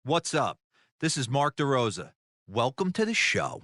What's up? This is Mark DeRosa. Welcome to the show.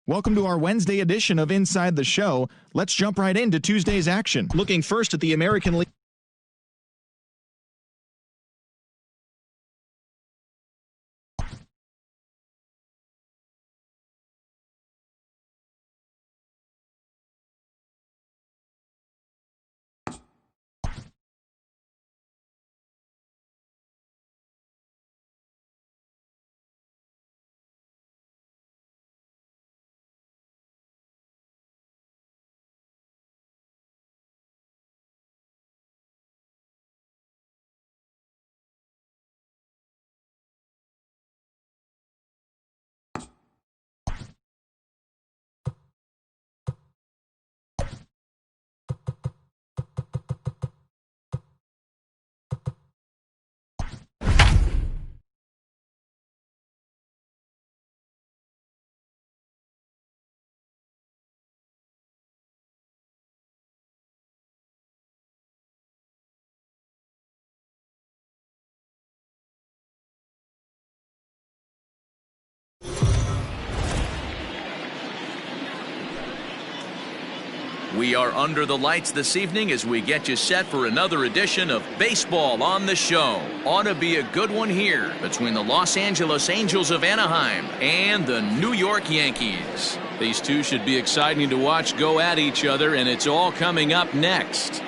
Welcome to our Wednesday edition of Inside the Show. Let's jump right into Tuesday's action. Looking first at the American League. We are under the lights this evening as we get you set for another edition of Baseball on the Show. Ought to be a good one here between the Los Angeles Angels of Anaheim and the New York Yankees. These two should be exciting to watch go at each other, and it's all coming up next.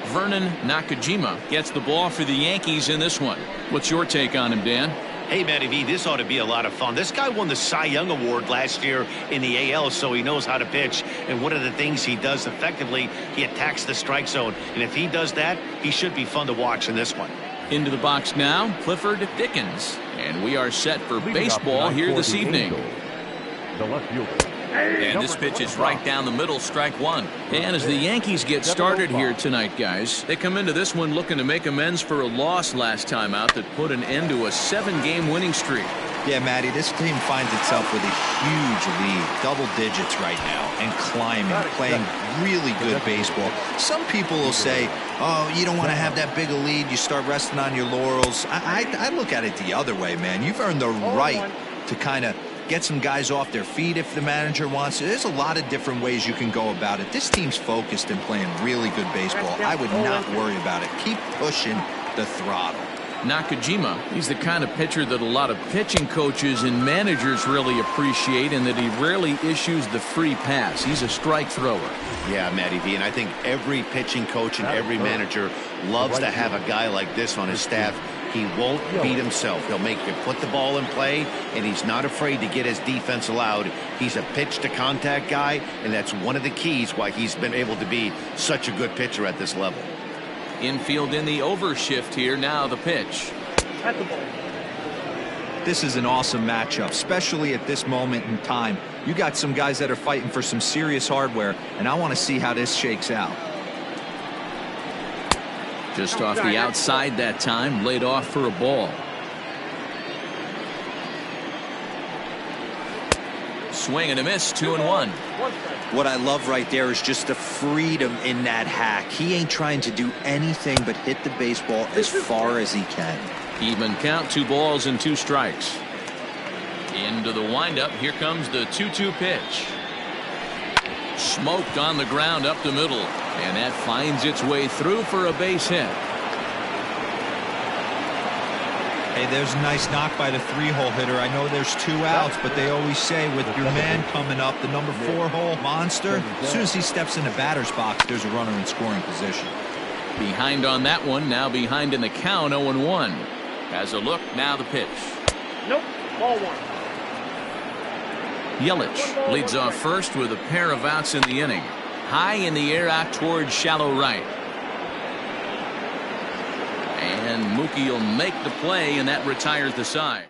Vernon Nakajima gets the ball for the Yankees in this one. What's your take on him, Dan? Hey, Matty V, this ought to be a lot of fun. This guy won the Cy Young Award last year in the AL, so he knows how to pitch. And one of the things he does effectively, he attacks the strike zone. And if he does that, he should be fun to watch in this one. Into the box now, Clifford Dickens. And we are set for baseball here this evening. The left fielder. And this pitch is right down the middle, strike one. And as the Yankees get started here tonight, guys, they come into this one looking to make amends for a loss last time out that put an end to a 7-game winning streak. Yeah, Matty, this team finds itself with a huge lead, double digits right now, and climbing, playing really good baseball. Some people will say, oh, you don't want to have that big a lead, you start resting on your laurels. I look at it the other way, man. You've earned the right to kind of get some guys off their feet if the manager wants to. There's a lot of different ways you can go about it. This team's focused and playing really good baseball. I would not worry about it. Keep pushing the throttle. Nakajima, he's the kind of pitcher that a lot of pitching coaches and managers really appreciate, and that he rarely issues the free pass. He's a strike thrower. Yeah, Matty V, and I think every pitching coach and every manager loves to have a guy like this on his staff. He won't beat himself. He'll make you put the ball in play, and he's not afraid to get his defense allowed. He's a pitch-to-contact guy, and that's one of the keys why he's been able to be such a good pitcher at this level. Infield in the overshift here. Now the pitch. This is an awesome matchup, especially at this moment in time. You got some guys that are fighting for some serious hardware, and I want to see how this shakes out. Just off the outside that time, laid off for a ball. Swing and a miss, 2-1. What I love right there is just the freedom in that hack. He ain't trying to do anything but hit the baseball as far as he can. Even count, 2 balls and 2 strikes. Into the windup. Here comes the 2-2 pitch. Smoked on the ground up the middle, and that finds its way through for a base hit. Hey, there's a nice knock by the 3-hole hitter. I know there's 2 outs, but they always say with your man coming up, the number 4-hole monster, as soon as he steps in the batter's box, there's a runner in scoring position. Behind on that one, now behind in the count, 0-1. Has a look, now the pitch. Nope, ball 1. Yelich leads off first with a pair of outs in the inning. High in the air out towards shallow right. And Mookie will make the play, and that retires the side.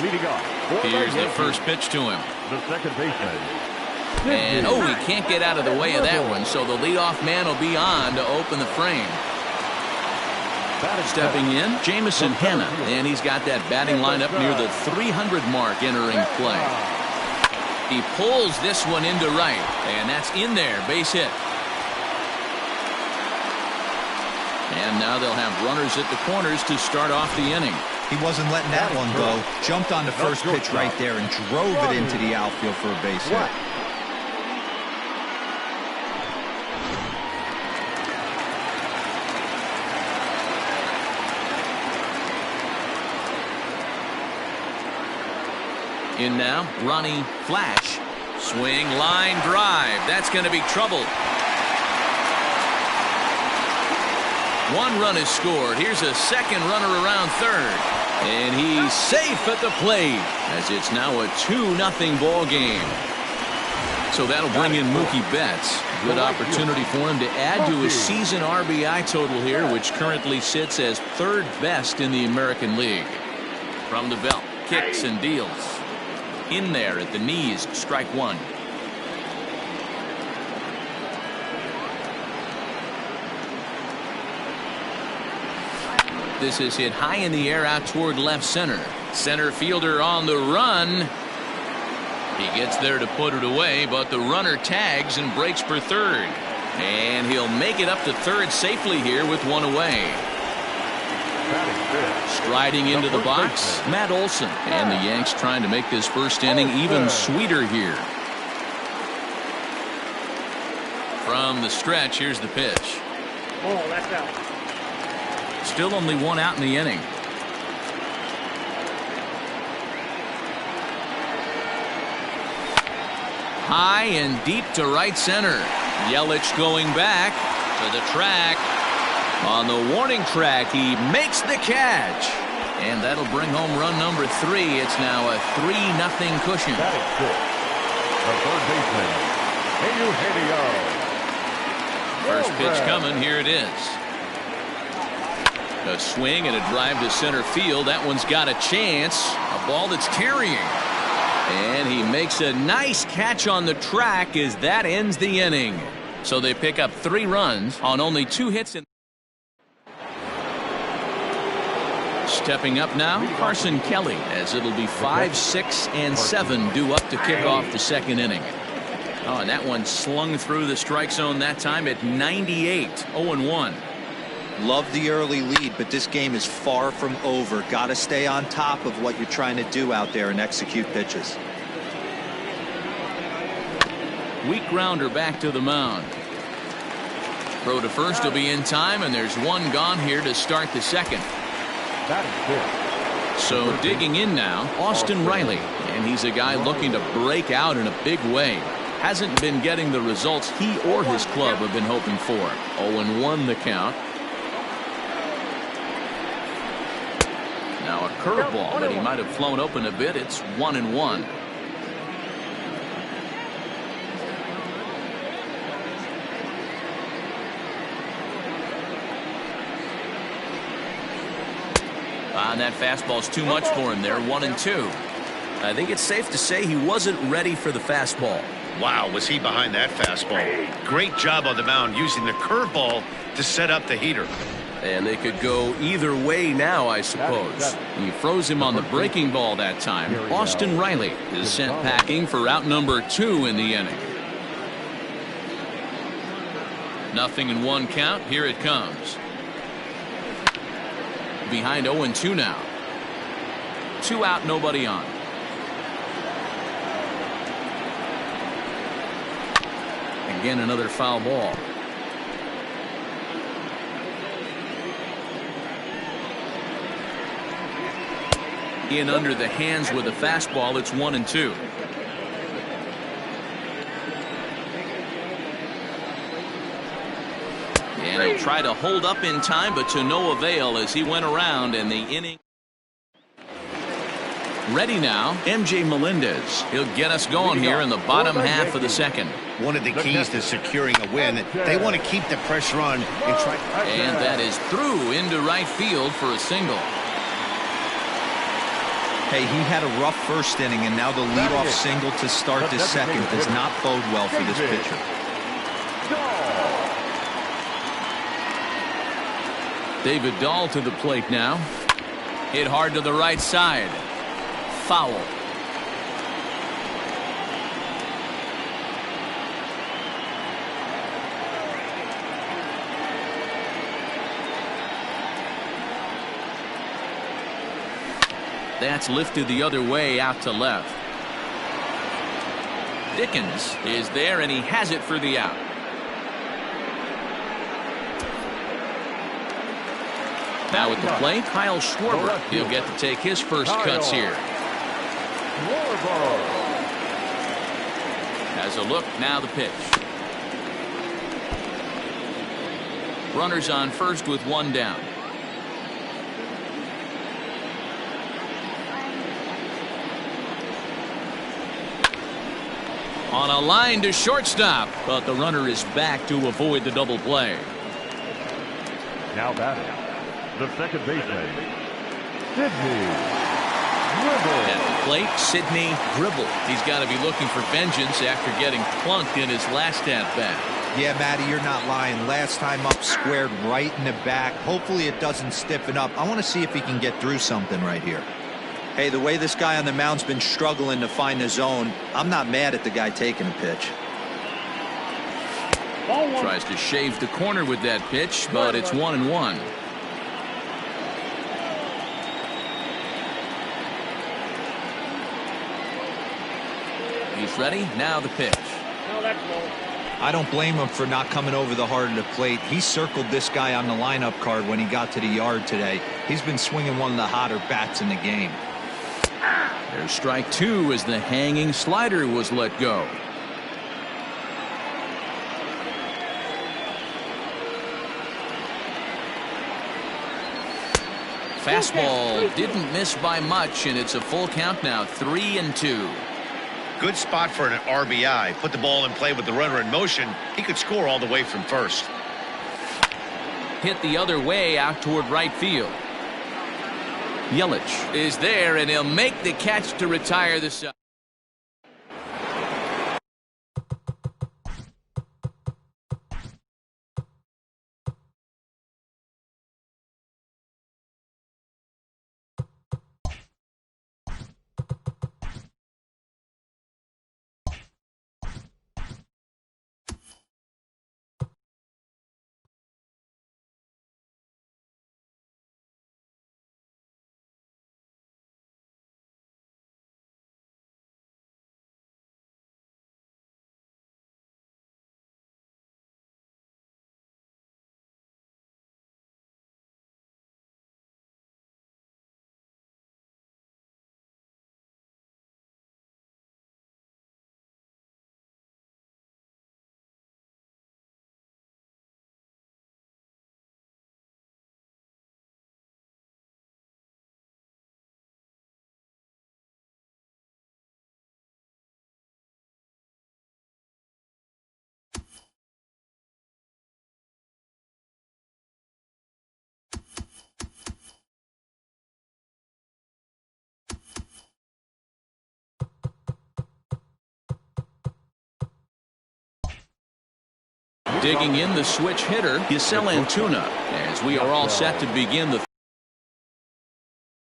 Leading off. Here's the first pitch to him. The second baseman. And he can't get out of the way of that one, so the leadoff man will be on to open the frame. Stepping in, Jameson Hanna, and he's got that batting lineup near the 300 mark entering play. He pulls this one into right, and that's in there, base hit. And now they'll have runners at the corners to start off the inning. He wasn't letting that one go. Jumped on the first pitch right there and drove it into the outfield for a base hit. In now, Ronnie Flash. Swing, line drive. That's going to be trouble. 1 run is scored. Here's a second runner around third. And he's safe at the plate as it's now a 2-0 ball game. So that'll bring in Mookie Betts. Good opportunity for him to add to his season RBI total here, which currently sits as 3rd best in the American League. From the belt, kicks and deals. In there at the knees, strike 1. This is hit high in the air out toward left center. Center fielder on the run. He gets there to put it away, but the runner tags and breaks for third. And he'll make it up to third safely here with 1 away. Striding into the box, Matt Olson. And the Yanks trying to make this first inning even sweeter here. From the stretch, here's the pitch. Oh, that's out. Still only 1 out in the inning. High and deep to right center. Yelich going back to the track. On the warning track, he makes the catch. And that'll bring home run number 3. It's now a 3-0 cushion. That is good. The third baseman, Eugenio. First pitch coming. Here it is. A swing and a drive to center field. That one's got a chance. A ball that's carrying. And he makes a nice catch on the track as that ends the inning. So they pick up 3 runs on only 2 hits. Stepping up now, Carson Kelly, as it'll be 5, 6, and 7 due up to kick off the second inning. Oh, and that one slung through the strike zone that time at 98, 0-1. Love the early lead, but this game is far from over. Got to stay on top of what you're trying to do out there and execute pitches. Weak grounder back to the mound. Throw to first will be in time, and there's 1 gone here to start the second. That is good. So digging in now, Austin Riley, and he's a guy looking to break out in a big way. Hasn't been getting the results he or his club have been hoping for. 0-1 the count. Now a curveball, but he might have flown open a bit. It's 1-1. And that fastball's too much for him there. 1-2. I think it's safe to say he wasn't ready for the fastball. Wow, was he behind that fastball. Great job on the mound using the curveball to set up the heater. And they could go either way now, I suppose. He froze him on the breaking ball that time. Austin Riley is sent packing for out number 2 in the inning. 0-1 count. Here it comes. Behind 0-2 now. 2 out, nobody on. Again, another foul ball. In under the hands with a fastball. It's 1-2. And he'll try to hold up in time, but to no avail as he went around in the inning. Ready now, MJ Melendez. He'll get us going here in the bottom half of the second. One of the keys to securing a win, they want to keep the pressure on and try. And that is through into right field for a single. Hey, he had a rough first inning, and now the leadoff single to start this second does not bode well for this pitcher. David Dahl to the plate now. Hit hard to the right side. Foul. That's lifted the other way out to left. Dickens is there, and he has it for the out. Now at the plate, Kyle Schwarber. He'll get to take his first cuts here. Has a look, now the pitch. Runners on first with 1 down. On a line to shortstop, but the runner is back to avoid the double play. Now batting, the second baseman, Sidney Gribble. At the plate, Sidney Gribble. He's got to be looking for vengeance after getting plunked in his last at-bat. Yeah, Matty, you're not lying. Last time up, squared right in the back. Hopefully it doesn't stiffen up. I want to see if he can get through something right here. Hey, the way this guy on the mound's been struggling to find the zone, I'm not mad at the guy taking a pitch. Tries to shave the corner with that pitch, but it's 1-1. He's ready. Now the pitch. No, that's low. I don't blame him for not coming over the heart of the plate. He circled this guy on the lineup card when he got to the yard today. He's been swinging one of the hotter bats in the game. There's strike 2 as the hanging slider was let go. Fastball didn't miss by much, and it's a full count now, 3-2. Good spot for an RBI. Put the ball in play with the runner in motion. He could score all the way from first. Hit the other way out toward right field. Yelich is there, and he'll make the catch to retire the side. Digging in the switch hitter, Giselle Antuna, as we are all set to begin the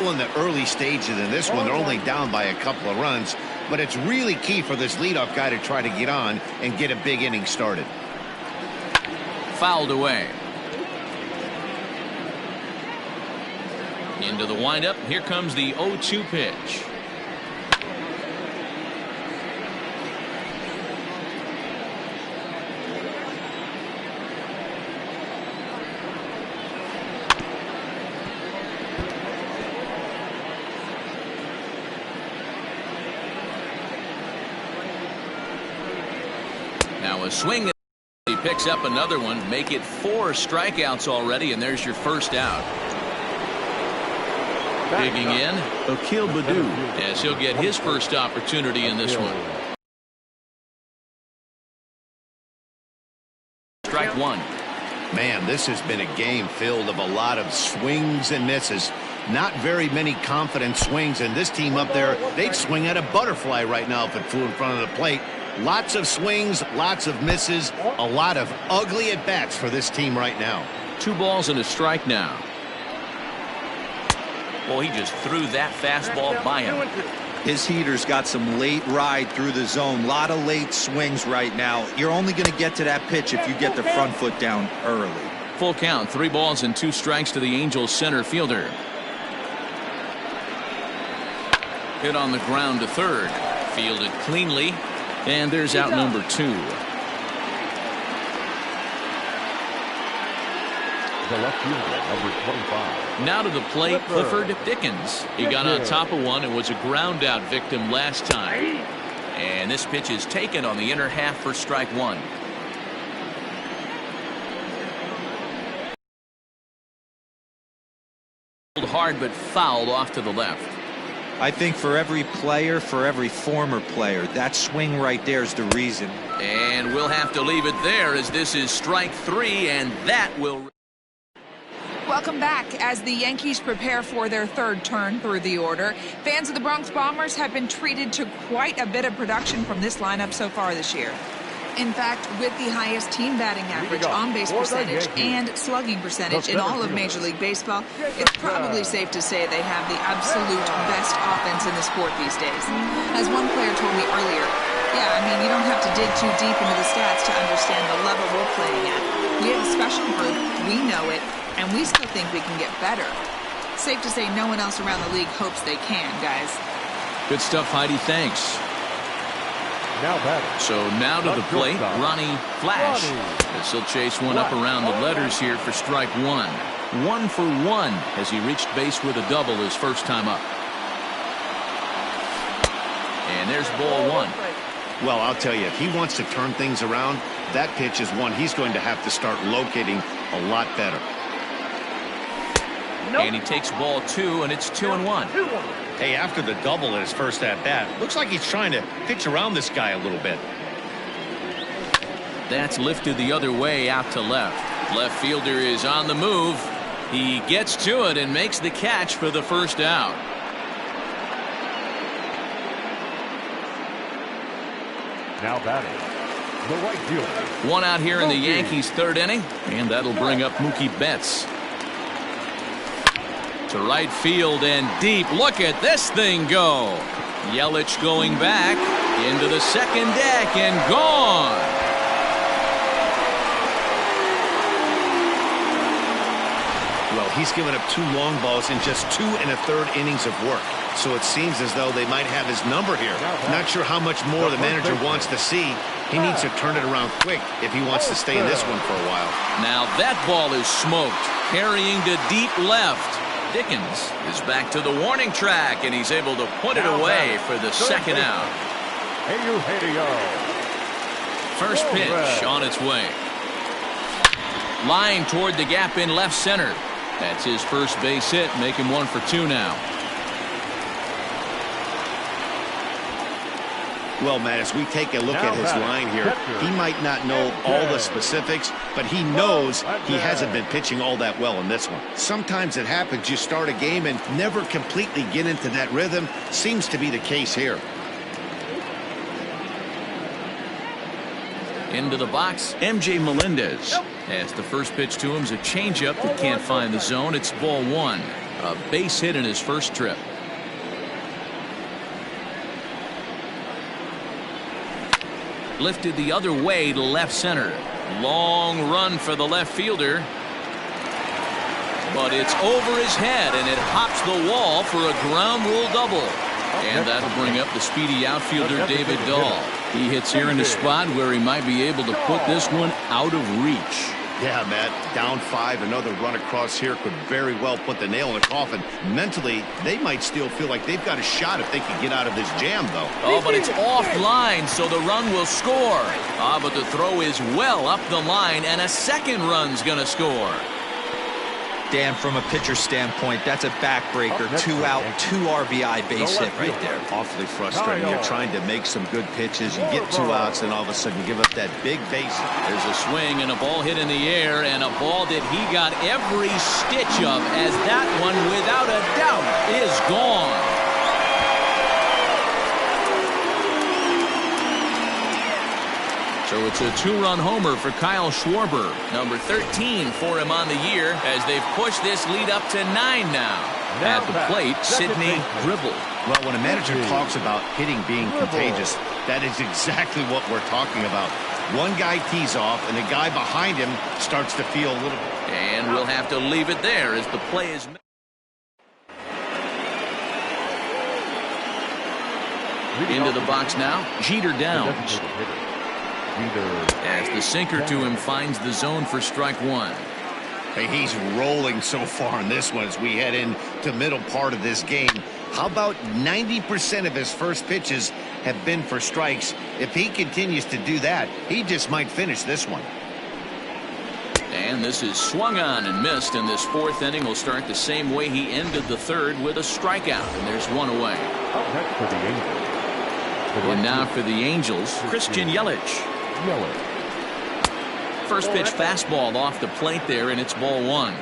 in the early stages in this one. They're only down by a couple of runs, but it's really key for this leadoff guy to try to get on and get a big inning started. Fouled away. Into the windup. Here comes the 0-2 pitch. Now a swing. He picks up another one. Make it 4 strikeouts already, and there's your first out. Digging in, Akil Baddoo, as he'll get his first opportunity in this one. Strike one. Man, this has been a game filled of a lot of swings and misses. Not very many confident swings, and this team up there, they'd swing at a butterfly right now if it flew in front of the plate. Lots of swings, lots of misses, a lot of ugly at-bats for this team right now. 2 balls and a strike now. Well, he just threw that fastball by him. His heater's got some late ride through the zone. A lot of late swings right now. You're only going to get to that pitch if you get the front foot down early. Full count, 3 balls and 2 strikes to the Angels center fielder. Hit on the ground to third. Fielded cleanly. And there's out number 2. The left fielder, number 25. Now to the plate, Clifford Dickens. He got on top of one and was a ground out victim last time. And this pitch is taken on the inner half for strike 1. Hard but fouled off to the left. I think for every player, for every former player, that swing right there is the reason. And we'll have to leave it there as this is strike 3, and that will. Welcome back. As the Yankees prepare for their third turn through the order, fans of the Bronx Bombers have been treated to quite a bit of production from this lineup so far this year. In fact, with the highest team batting average, on-base percentage, and slugging percentage in all of Major League Baseball, it's probably safe to say they have the absolute best offense in the sport these days. As one player told me earlier, yeah, I mean, you don't have to dig too deep into the stats to understand the level we're playing at. We have a special group, we know it, and we still think we can get better. Safe to say no one else around the league hopes they can, guys. Good stuff, Heidi. Thanks. Now batting. So now to the plate, Ronnie Flash. As he'll chase one up around the letters here for strike 1. 1 for 1 as he reached base with a double his first time up. And there's ball 1. Well, I'll tell you, if he wants to turn things around, that pitch is one he's going to have to start locating a lot better. And he takes ball 2, and it's 2-1. Hey, after the double in his first at-bat, looks like he's trying to pitch around this guy a little bit. That's lifted the other way out to left. Left fielder is on the move. He gets to it and makes the catch for the first out. Now batting. The right fielder. One out here in the Yankees' third inning, and that'll bring up Mookie Betts. To right field and deep. Look at this thing go. Yelich going back into the second deck and gone. Well, he's given up 2 long balls in just 2 1/3 innings of work. So it seems as though they might have his number here. Not sure how much more the manager wants to see. He needs to turn it around quick if he wants to stay in this one for a while. Now that ball is smoked. Carrying to deep left. Dickens is back to the warning track, and he's able to put it away for the second out. First pitch on its way. Line toward the gap in left center. That's his first base hit, making 1 for 2 now. Well, Matt, as we take a look at his line here, he might not know all the specifics, but he knows he hasn't been pitching all that well in this one. Sometimes it happens, you start a game and never completely get into that rhythm. Seems to be the case here. Into the box, MJ Melendez. As the first pitch to him is a changeup that can't find the zone. It's ball one. A base hit in his first trip. Lifted the other way to left center. Long run for the left fielder. But it's over his head, and it hops the wall for a ground rule double. And that'll bring up the speedy outfielder David Dahl. He hits here in a spot where he might be able to put this one out of reach. Yeah, Matt, down 5, another run across here could very well put the nail in the coffin. Mentally, they might still feel like they've got a shot if they can get out of this jam, though. Oh, but it's offline, so the run will score. But the throw is well up the line, and a second run's going to score. Dan, from a pitcher standpoint, that's a backbreaker. 2 out, 2 RBI base hit right there. Awfully frustrating. You're trying to make some good pitches. You get 2 outs, and all of a sudden you give up that big base hit. There's a swing and a ball hit in the air, and a ball that he got every stitch of, as that one, without a doubt, is gone. So it's a 2-run homer for Kyle Schwarber, number 13 for him on the year, as they've pushed this lead up to 9 now. At the plate, Sidney Gribble. Well, when a manager talks about hitting being contagious, that is exactly what we're talking about. One guy tees off, and the guy behind him starts to feel a little... And we'll have to leave it there as the play is... Into the box now, Jeter Downs. As the sinker to him finds the zone for strike one. Hey, he's rolling so far in this one as we head into middle part of this game. How about 90% of his first pitches have been for strikes? If he continues to do that, he just might finish this one. And this is swung on and missed, and this 4th inning will start the same way he ended the 3rd, with a strikeout, and there's one away. And now for the Angels, Christian Yelich. First pitch fastball off the plate there, and it's ball one.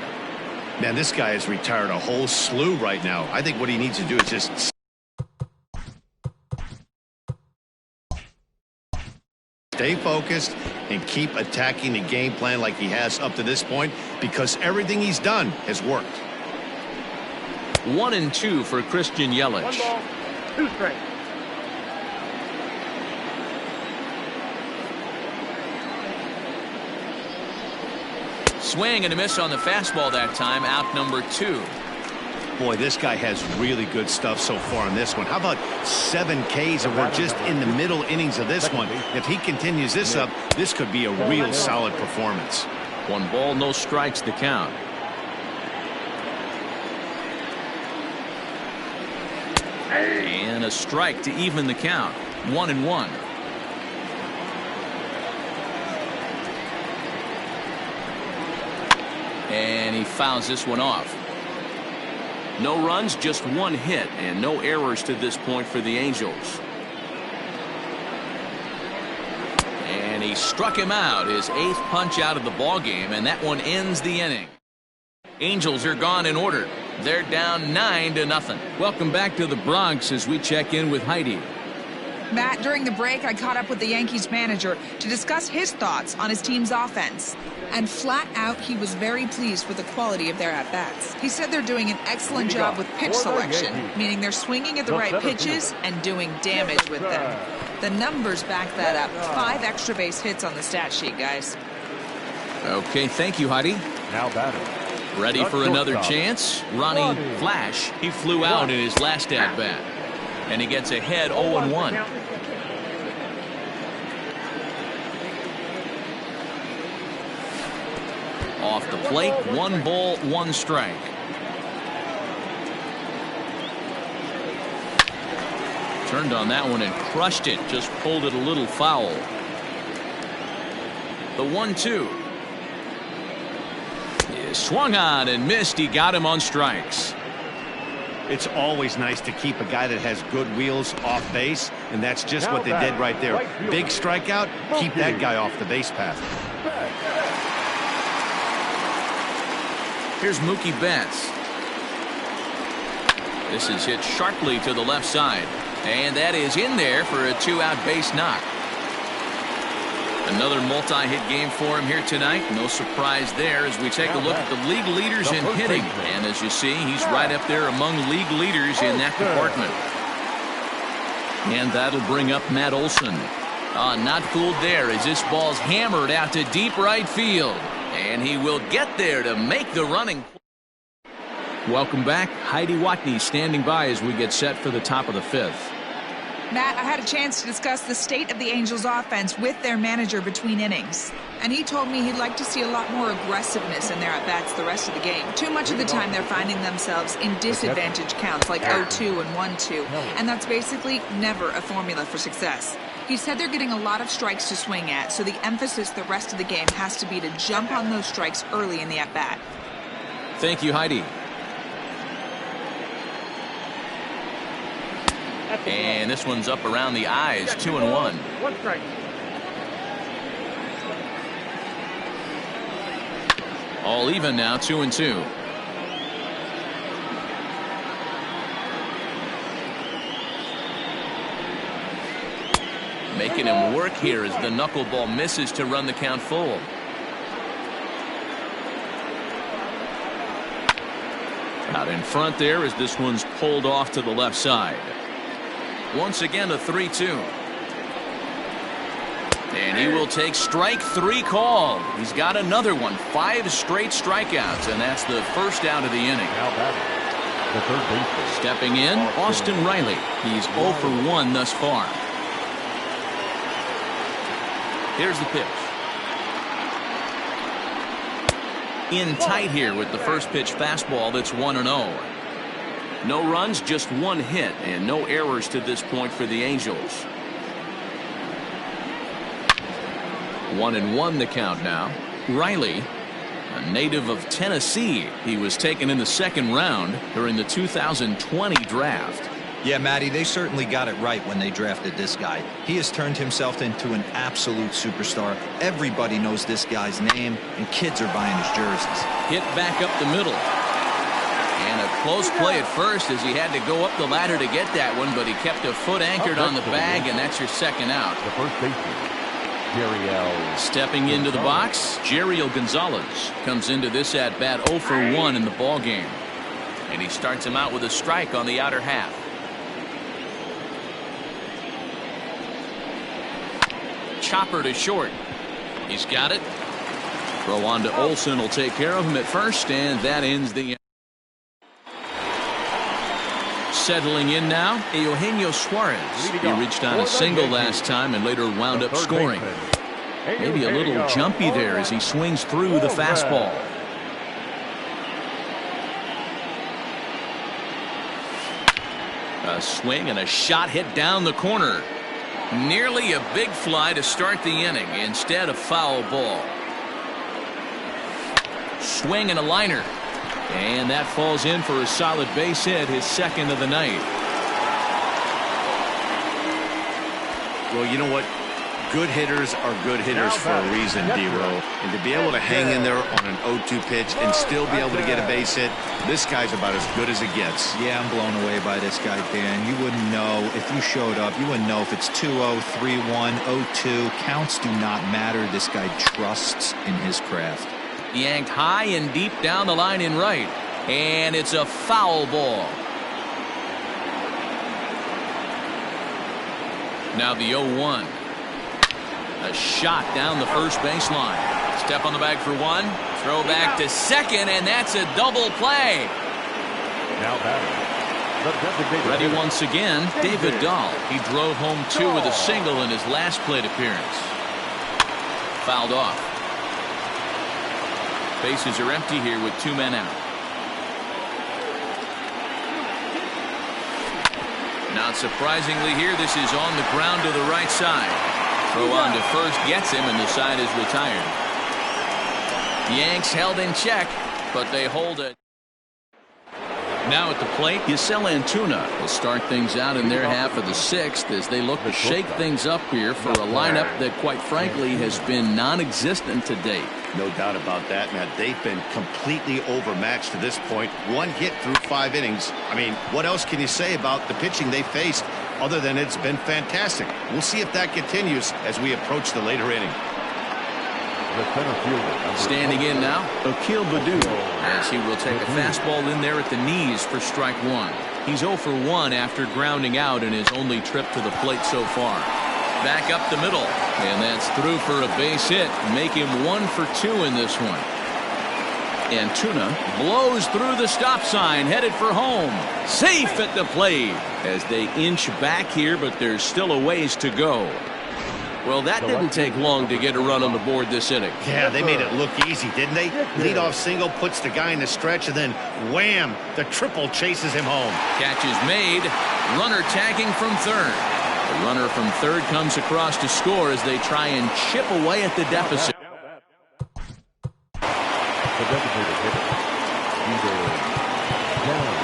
Man, this guy has retired a whole slew right now. I think what he needs to do is just stay focused and keep attacking the game plan like he has up to this point, because everything he's done has worked. 1-2 for Christian Yelich. 1 ball, 2 strikes. Swing and a miss on the fastball that time, out number 2. Boy, this guy has really good stuff so far in this one. How about 7 Ks, and we're just in the middle innings of this one. If he continues this up, this could be a real solid performance. 1 ball, no strikes to count. And a strike to even the count. 1-1. And he fouls this one off. No runs, just 1 hit, and no errors to this point for the Angels. And he struck him out, his 8th punch out of the ball game, and that one ends the inning. Angels are gone in order. They're down 9-0. Welcome back to the Bronx as we check in with Heidi. Matt, during the break, I caught up with the Yankees manager to discuss his thoughts on his team's offense. And flat out, he was very pleased with the quality of their at-bats. He said they're doing an excellent job with pitch selection, meaning they're swinging at the right pitches and doing damage with them. The numbers back that up. 5 extra base hits on the stat sheet, guys. Okay, thank you, Heidi. Now batting. Ready for another chance? Ronnie Flash. He flew out in his last at-bat. And he gets ahead 0-1. Off the plate, 1 ball, 1 strike. Turned on that one and crushed it. Just pulled it a little foul. The 1-2. Swung on and missed. He got him on strikes. It's always nice to keep a guy that has good wheels off base, and that's just what they did right there. Big strikeout, keep that guy off the base path. Here's Mookie Betts. This is hit sharply to the left side, and that is in there for a 2-out base knock. Another multi-hit game for him here tonight. No surprise there as we take a look at the league leaders in hitting. And as you see, he's right up there among league leaders in that department. And that'll bring up Matt Olson. Not fooled there as this ball's hammered out to deep right field. And he will get there to make the running. Welcome back. Heidi Watney standing by as we get set for the top of the 5th. Matt, I had a chance to discuss the state of the Angels offense with their manager between innings. And he told me he'd like to see a lot more aggressiveness in their at-bats the rest of the game. Too much of the time they're finding themselves in disadvantage counts like 0-2 and 1-2. And that's basically never a formula for success. He said they're getting a lot of strikes to swing at, so the emphasis the rest of the game has to be to jump on those strikes early in the at-bat. Thank you, Heidi. And this one's up around the eyes, 2-1. One strike. All even now, 2-2. Making him work here as the knuckleball misses to run the count full. Out in front there as this one's pulled off to the left side. Once again a 3-2. And he will take strike 3 call. He's got another one. 5 straight strikeouts, and that's the first out of the inning. Now batting, the third baseman. Stepping in, Austin Riley. He's 0 for 1 thus far. Here's the pitch. In tight here with the first pitch fastball that's 1-0. No runs, just 1 hit, and no errors to this point for the Angels. 1-1 the count now. Riley, a native of Tennessee. He was taken in the 2nd round during the 2020 draft. Yeah, Matty, they certainly got it right when they drafted this guy. He has turned himself into an absolute superstar. Everybody knows this guy's name, and kids are buying his jerseys. Hit back up the middle. And a close play at first as he had to go up the ladder to get that one, but he kept a foot anchored on the bag, and that's your 2nd out. The first baseman, Jeriel. Stepping into the box, Jeriel Gonzalez comes into this at-bat 0 for 1 in the ball game. And he starts him out with a strike on the outer half. Chopper to short. He's got it. Throw on to Olson will take care of him at first, and that ends the inning. Settling in now, Eugenio Suarez. He reached on a single last time and later wound up scoring. Maybe a little jumpy there as he swings through the fastball. A swing and a shot hit down the corner. Nearly a big fly to start the inning. Instead, a foul ball. Swing and a liner. And that falls in for a solid base hit, his 2nd of the night. Well, you know what? Good hitters are good hitters for a reason, D-Row. And to be able to hang in there on an 0-2 pitch and still be able to get a base hit, this guy's about as good as it gets. Yeah, I'm blown away by this guy, Dan. You wouldn't know if you showed up. You wouldn't know if it's 2-0, 3-1, 0-2. Counts do not matter. This guy trusts in his craft. Yanked high and deep down the line in right. And it's a foul ball. Now the 0-1. A shot down the first baseline. Step on the bag for 1. Throw back to 2nd, and that's a double play. Now batting. Ready once again, David Dahl. He drove home 2 with a single in his last plate appearance. Fouled off. Bases are empty here with 2 men out. Not surprisingly here, this is on the ground to the right side. Throw on to first gets him, and the side is retired. Yanks held in check, but they hold it. Now at the plate, Yasel Antuna will start things out in their half of the 6th as they look to shake things up here for a lineup that, quite frankly, has been non-existent to date. No doubt about that, Matt. They've been completely overmatched to this point. 1 hit through 5 innings. I mean, what else can you say about the pitching they faced other than it's been fantastic? We'll see if that continues as we approach the later inning. The center fielder. Standing in now, Akil Baddoo, as he will take a fastball in there at the knees for strike one. He's 0 for 1 after grounding out in his only trip to the plate so far. Back up the middle, and that's through for a base hit. Make him 1 for 2 in this one. Antuna blows through the stop sign, headed for home. Safe at the plate as they inch back here, but there's still a ways to go. Well, that didn't take long to get a run on the board this inning. Yeah, they made it look easy, didn't they? Leadoff single puts the guy in the stretch, and then wham, the triple chases him home. Catch is made. Runner tagging from third. The runner from third comes across to score as they try and chip away at the deficit. The designated hitter, either down.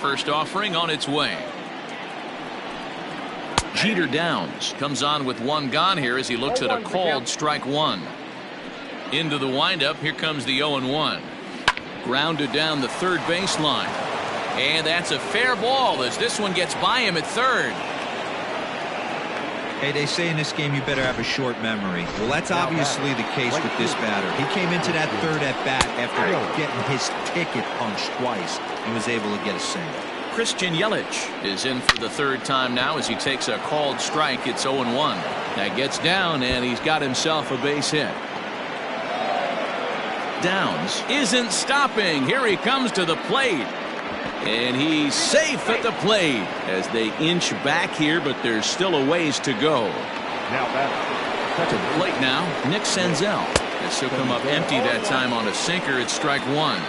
First offering on its way. Jeter Downs comes on with one gone here as he looks at a called strike one. Into the windup. Here comes the 0-1. Grounded down the third baseline. And that's a fair ball as this one gets by him at third. Hey, they say in this game you better have a short memory. Well, that's obviously the case with this batter. He came into that third at bat after getting his ticket punched twice and was able to get a single. Christian Yelich is in for the third time now as he takes a called strike. It's 0-1. That gets down and he's got himself a base hit. Downs isn't stopping. Here he comes to the plate. And he's safe at the plate as they inch back here, but there's still a ways to go. Now batter. To the plate now, Nick Senzel. This will come up empty that time on a sinker. It's strike one.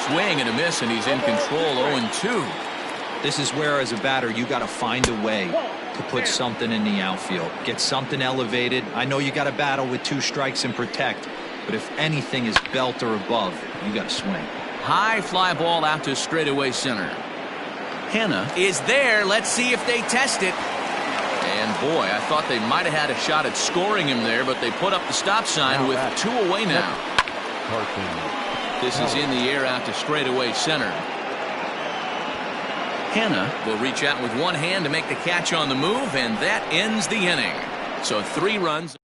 Swing and a miss, and he's in control. 0-2. This is where, as a batter, you got to find a way to put something in the outfield. Get something elevated. I know you got to battle with 2 strikes and protect. But if anything is belt or above, you got to swing. High fly ball out to straightaway center. Hanna is there. Let's see if they test it. And boy, I thought they might have had a shot at scoring him there, but they put up the stop sign with 2 away now. This is in the air out to straightaway center. Hanna will reach out with one hand to make the catch on the move, and that ends the inning. So 3 runs.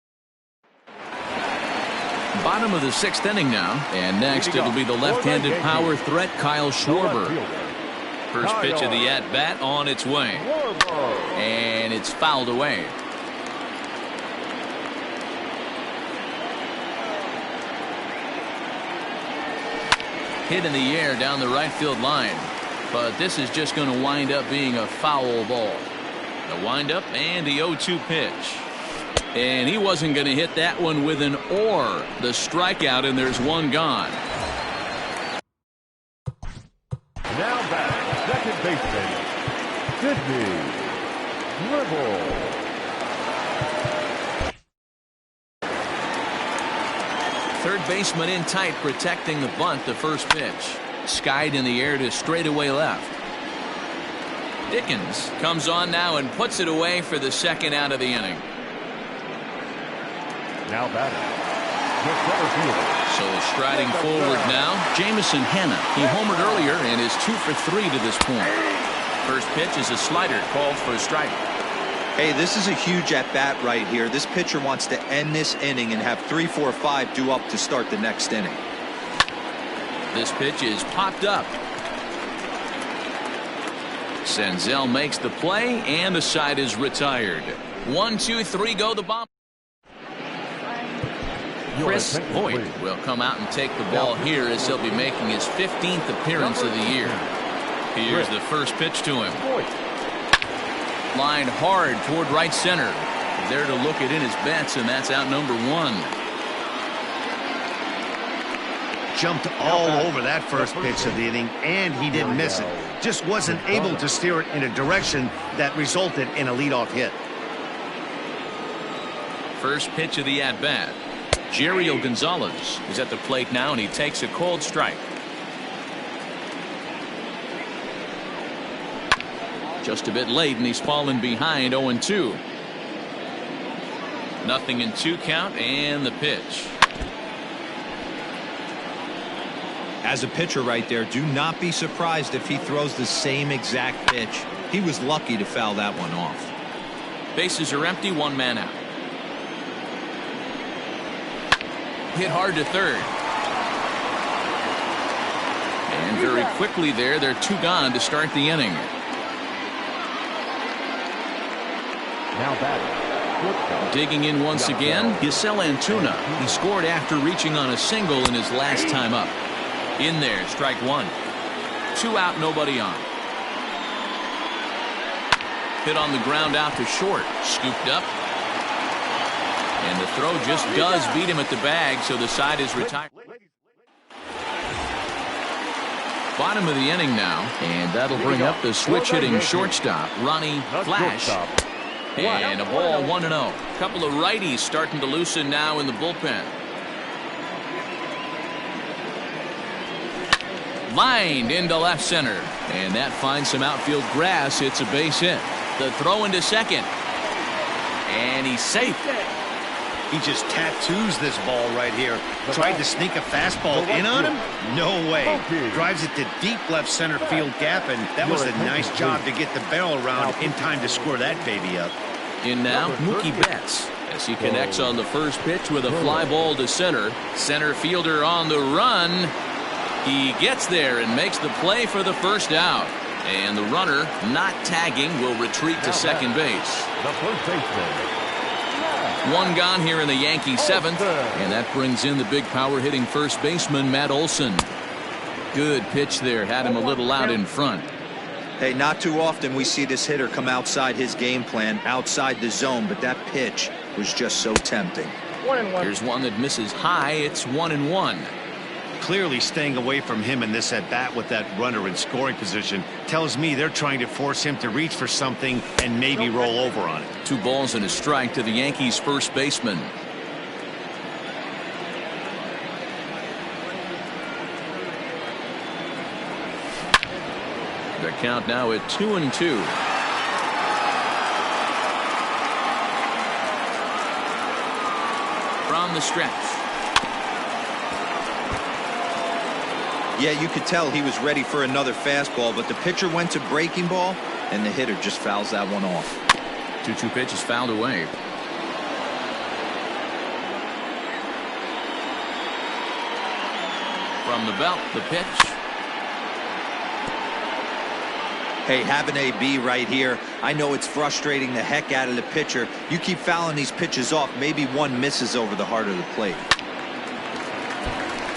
Bottom of the 6th inning now, and next it'll be the left-handed power threat Kyle Schwarber. First pitch of the at-bat on its way, and it's fouled away. Hit in the air down the right field line, but this is just going to wind up being a foul ball. The windup and the 0-2 pitch. And he wasn't going to hit that one with an or. The strikeout, and there's one gone. Now back, second baseman, Sidney Gribble. Third baseman in tight, protecting the bunt. The first pitch skied in the air to straightaway left. Dickens comes on now and puts it away for the second out of the inning. Now batting, the center fielder. So striding forward now, Jamison Hanna. He homered earlier and is 2 for 3 to this point. First pitch is a slider called for a strike. Hey, this is a huge at-bat right here. This pitcher wants to end this inning and have 3, 4, 5 due up to start the next inning. This pitch is popped up. Senzel makes the play, and the side is retired. 1, 2, 3, go the bomb. Chris Voigt will come out and take the ball here as he'll be making his 15th appearance of the year. Here's the first pitch to him. Lined hard toward right center. There to look it in his bets, and that's out number 1. Jumped all over that first pitch of the inning, and he didn't miss it. Just wasn't able to steer it in a direction that resulted in a leadoff hit. First pitch of the at-bat. Jerryo Gonzalez is at the plate now, and he takes a cold strike. Just a bit late, and he's fallen behind 0-2. 0-2 count, and the pitch. As a pitcher right there, do not be surprised if he throws the same exact pitch. He was lucky to foul that one off. Bases are empty, 1 man out. Hit hard to third. And very quickly they're 2 gone to start the inning. Now batting, digging in once again, Giselle Antuna. He scored after reaching on a single in his last time up. In there, strike 1. 2 out, nobody on. Hit on the ground out to short. Scooped up. And the throw just does beat him at the bag, so the side is retired. Bottom of the inning now, and that'll bring up the switch-hitting shortstop, Ronnie Flash. And a ball 1-0. Couple of righties starting to loosen now in the bullpen. Lined into left center, and that finds some outfield grass. It's a base hit. The throw into second, and he's safe. He just tattoos this ball right here. Tried to sneak a fastball in on him? No way. Drives it to deep left center field gap, and that was a nice job to get the barrel around in time to score that baby up. In now, Mookie Betts, as he connects on the first pitch with a fly ball to center. Center fielder on the run. He gets there and makes the play for the first out. And the runner, not tagging, will retreat to second base. the first baseman. 1 gone here in the Yankees 7th, and that brings in the big power hitting first baseman Matt Olson. Good pitch there, had him a little out in front. Hey, not too often we see this hitter come outside his game plan, outside the zone, but that pitch was just so tempting. 1-1. Here's one that misses high. It's 1-1. Clearly staying away from him in this at-bat with that runner in scoring position tells me they're trying to force him to reach for something and maybe roll over on it. 2 balls and a strike to the Yankees first baseman. The count now at 2-2. From the stretch. Yeah, you could tell he was ready for another fastball, but the pitcher went to breaking ball, and the hitter just fouls that one off. 2-2 pitch is fouled away. From the belt, the pitch. Hey, have an AB right here. I know it's frustrating the heck out of the pitcher. You keep fouling these pitches off, maybe one misses over the heart of the plate.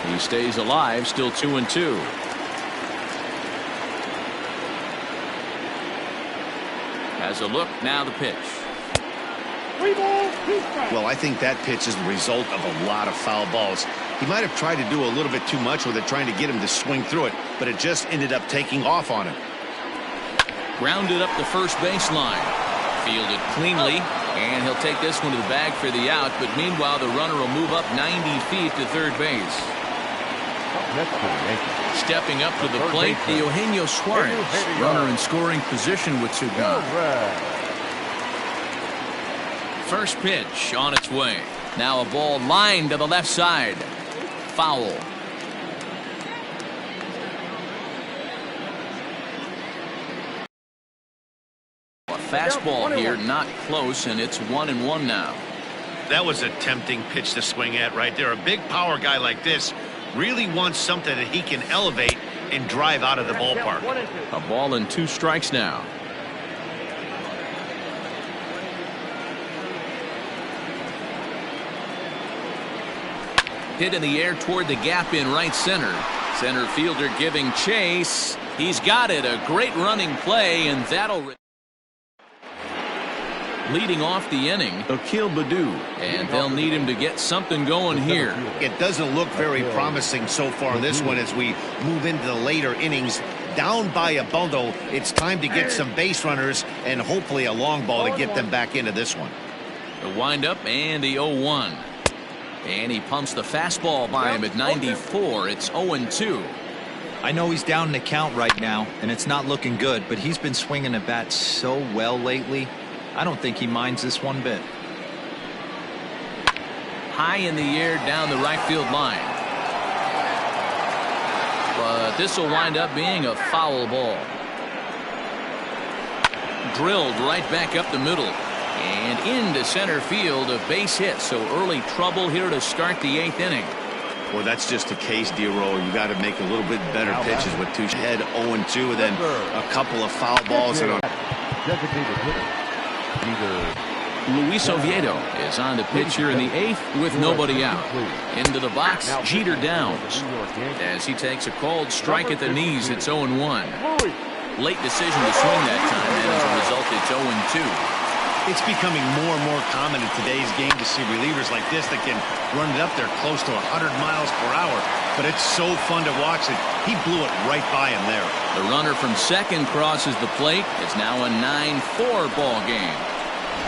He stays alive, still 2-2. Has a look, now the pitch. 3 balls, 2 strikes. Well, I think that pitch is the result of a lot of foul balls. He might have tried to do a little bit too much with it, trying to get him to swing through it, but it just ended up taking off on him. Grounded up the first baseline. Fielded cleanly, and he'll take this one to the bag for the out, but meanwhile the runner will move up 90 feet to third base. Next to the Yankees. Stepping up to the plate, Eugenio Suarez. Runner in scoring position with two gone. First pitch on its way. Now a ball lined to the left side. Foul. A fastball here, not close, and it's 1-1 now. That was a tempting pitch to swing at right there. A big power guy like this really wants something that he can elevate and drive out of the ballpark. A ball and 2 strikes now. Hit in the air toward the gap in right center. Center fielder giving chase. He's got it. A great running play, and that'll... Leading off the inning, Akil Baddoo, and they'll need him to get something going here. It doesn't look very promising so far this one as we move into the later innings. Down by a bundle, it's time to get some base runners and hopefully a long ball to get them back into this one. The windup and the 0-1. And he pumps the fastball by him at 94. It's 0-2. I know he's down in the count right now, and it's not looking good, but he's been swinging the bat so well lately. I don't think he minds this one bit. High in the air down the right field line. But this will wind up being a foul ball. Drilled right back up the middle. And into center field, a base hit. So early trouble here to start the 8th inning. Well, that's just the case, D-Roll. You got to make a little bit better pitches with 2 head 0-2, and then a couple of foul balls. Designated hitter. Luis Oviedo is on to pitch here in the 8th with nobody out. Into the box, Jeter Downs. As he takes a called strike at the knees, it's 0-1. Late decision to swing that time, and as a result, it's 0-2. It's becoming more and more common in today's game to see relievers like this that can run it up there close to 100 miles per hour. But it's so fun to watch it. He blew it right by him there. The runner from second crosses the plate. It's now a 9-4 ball game.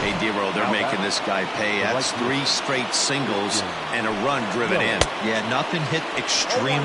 Hey, D-Roll, they're making this guy pay. That's 3 straight singles and a run driven in. Yeah, nothing hit extremely